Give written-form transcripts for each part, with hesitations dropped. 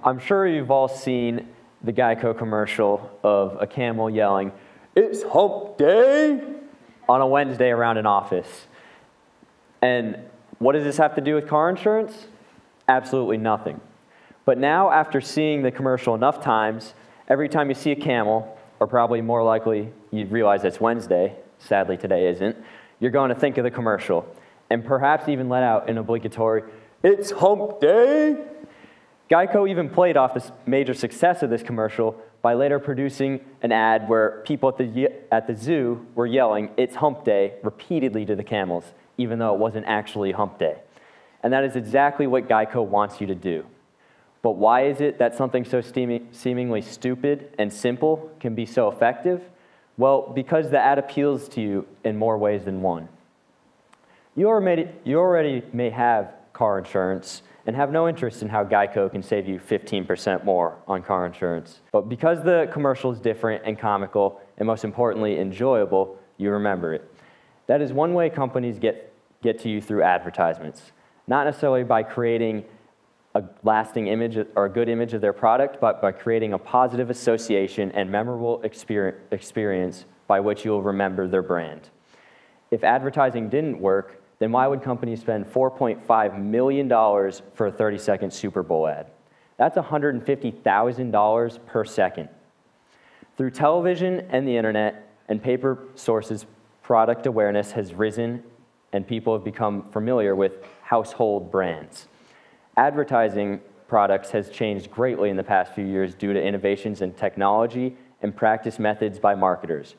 I'm sure you've all seen the Geico commercial of a camel yelling, "It's hump day," on a Wednesday around an office. And what does this have to do with car insurance? Absolutely nothing. But now, after seeing the commercial enough times, every time you see a camel, or probably more likely you realize it's Wednesday, sadly today isn't, you're going to think of the commercial, and perhaps even let out an obligatory, "It's hump day." Geico even played off the major success of this commercial by later producing an ad where people at the zoo were yelling, "It's hump day," repeatedly to the camels, even though it wasn't actually hump day. And that is exactly what Geico wants you to do. But why is it that something so seemingly stupid and simple can be so effective? Well, because the ad appeals to you in more ways than one. You already may have car insurance and have no interest in how Geico can save you 15% more on car insurance. But because the commercial is different and comical, and most importantly, enjoyable, you remember it. That is one way companies get to you through advertisements. Not necessarily by creating a lasting image or a good image of their product, but by creating a positive association and memorable experience by which you'll remember their brand. If advertising didn't work, then why would companies spend $4.5 million for a 30-second Super Bowl ad? That's $150,000 per second. Through television and the internet and paper sources, product awareness has risen and people have become familiar with household brands. Advertising products has changed greatly in the past few years due to innovations in technology and practice methods by marketers.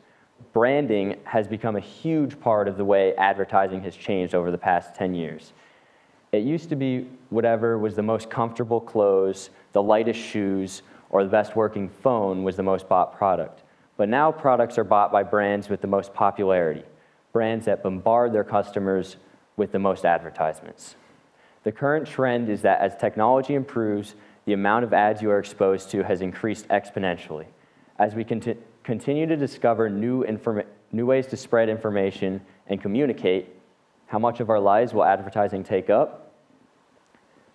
Branding has become a huge part of the way advertising has changed over the past 10 years. It used to be whatever was the most comfortable clothes, the lightest shoes, or the best working phone was the most bought product. But now products are bought by brands with the most popularity, brands that bombard their customers with the most advertisements. The current trend is that as technology improves, the amount of ads you are exposed to has increased exponentially. As we continue to discover new ways to spread information and communicate, how much of our lives will advertising take up?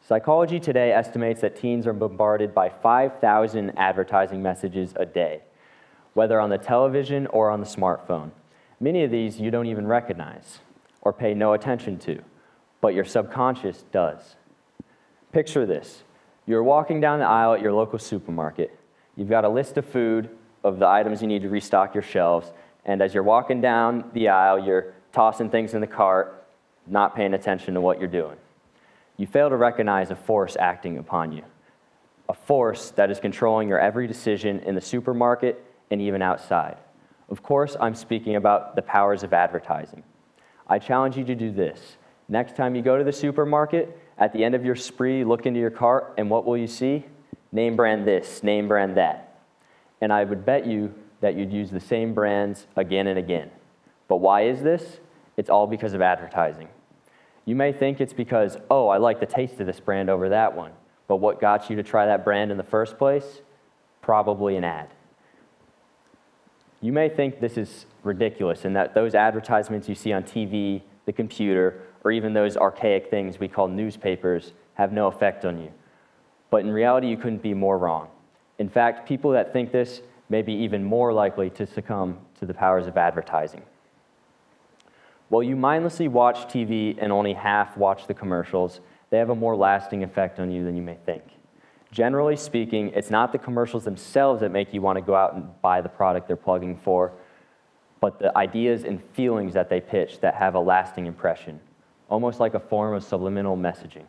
Psychology Today estimates that teens are bombarded by 5,000 advertising messages a day, whether on the television or on the smartphone. Many of these you don't even recognize or pay no attention to, but your subconscious does. Picture this. You're walking down the aisle at your local supermarket. You've got a list of food of the items you need to restock your shelves, and as you're walking down the aisle, you're tossing things in the cart, not paying attention to what you're doing. You fail to recognize a force acting upon you, a force that is controlling your every decision in the supermarket and even outside. Of course, I'm speaking about the powers of advertising. I challenge you to do this. Next time you go to the supermarket, at the end of your spree, look into your cart, and what will you see? Name brand this, name brand that. And I would bet you that you'd use the same brands again and again. But why is this? It's all because of advertising. You may think it's because, oh, I like the taste of this brand over that one. But what got you to try that brand in the first place? Probably an ad. You may think this is ridiculous and that those advertisements you see on TV, the computer, or even those archaic things we call newspapers have no effect on you. But in reality, you couldn't be more wrong. In fact, people that think this may be even more likely to succumb to the powers of advertising. While you mindlessly watch TV and only half watch the commercials, they have a more lasting effect on you than you may think. Generally speaking, it's not the commercials themselves that make you want to go out and buy the product they're plugging for, but the ideas and feelings that they pitch that have a lasting impression, almost like a form of subliminal messaging.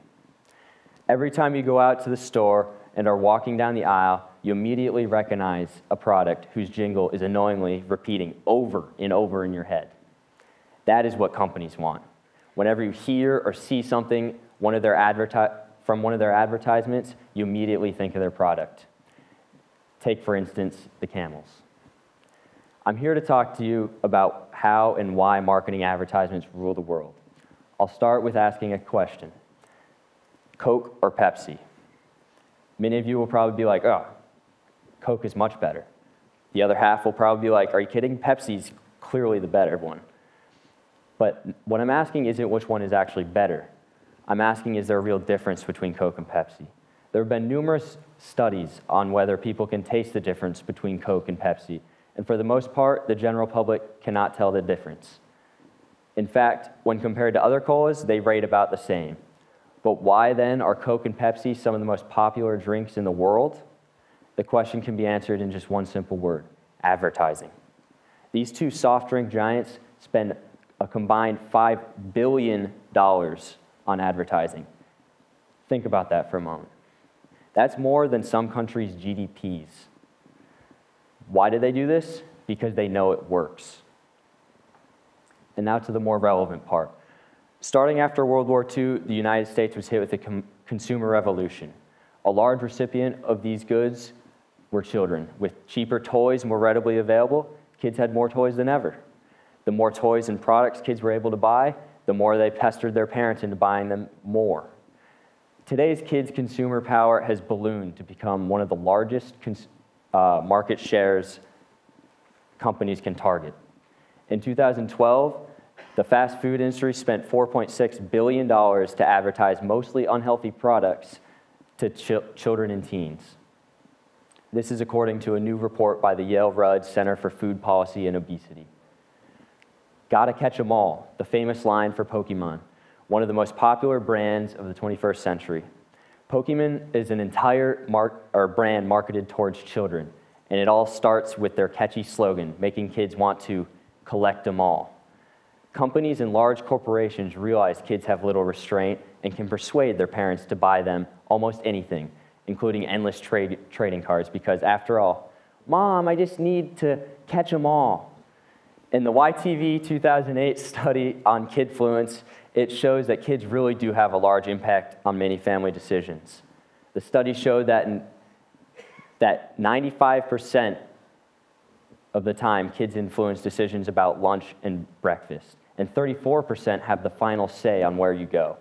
Every time you go out to the store and are walking down the aisle, you immediately recognize a product whose jingle is annoyingly repeating over and over in your head. That is what companies want. Whenever you hear or see something from one of their advertisements, you immediately think of their product. Take, for instance, the camels. I'm here to talk to you about how and why marketing advertisements rule the world. I'll start with asking a question. Coke or Pepsi? Many of you will probably be like, oh, Coke is much better. The other half will probably be like, are you kidding? Pepsi's clearly the better one. But what I'm asking isn't which one is actually better. I'm asking, is there a real difference between Coke and Pepsi? There have been numerous studies on whether people can taste the difference between Coke and Pepsi, and for the most part, the general public cannot tell the difference. In fact, when compared to other colas, they rate about the same. But why then are Coke and Pepsi some of the most popular drinks in the world? The question can be answered in just one simple word: advertising. These two soft drink giants spend a combined $5 billion on advertising. Think about that for a moment. That's more than some countries' GDPs. Why do they do this? Because they know it works. And now to the more relevant part. Starting after World War II, the United States was hit with a consumer revolution. A large recipient of these goods were children. With cheaper toys more readily available, kids had more toys than ever. The more toys and products kids were able to buy, the more they pestered their parents into buying them more. Today's kids' consumer power has ballooned to become one of the largest market shares companies can target. In 2012, the fast food industry spent $4.6 billion to advertise mostly unhealthy products to children and teens. This is according to a new report by the Yale-Rudd Center for Food Policy and Obesity. Gotta catch 'em all, the famous line for Pokemon, one of the most popular brands of the 21st century. Pokemon is an entire brand marketed towards children, and it all starts with their catchy slogan, making kids want to collect them all. Companies and large corporations realize kids have little restraint and can persuade their parents to buy them almost anything, including endless trading cards, because after all, Mom, I just need to catch them all. In the YTV 2008 study on kidfluence, it shows that kids really do have a large impact on many family decisions. The study showed that 95% of the time kids influence decisions about lunch and breakfast, and 34% have the final say on where you go.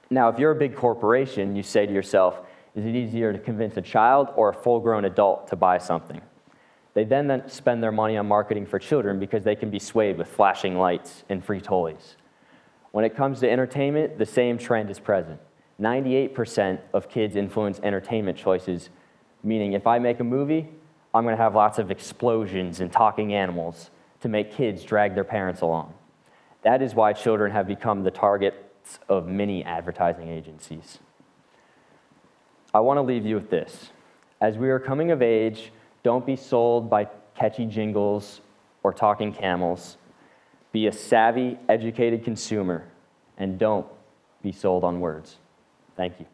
Now, if you're a big corporation, you say to yourself, is it easier to convince a child or a full-grown adult to buy something? They then spend their money on marketing for children because they can be swayed with flashing lights and free toys. When it comes to entertainment, the same trend is present. 98% of kids influence entertainment choices, meaning if I make a movie, I'm going to have lots of explosions and talking animals to make kids drag their parents along. That is why children have become the targets of many advertising agencies. I want to leave you with this. As we are coming of age, don't be sold by catchy jingles or talking camels. Be a savvy, educated consumer, and don't be sold on words. Thank you.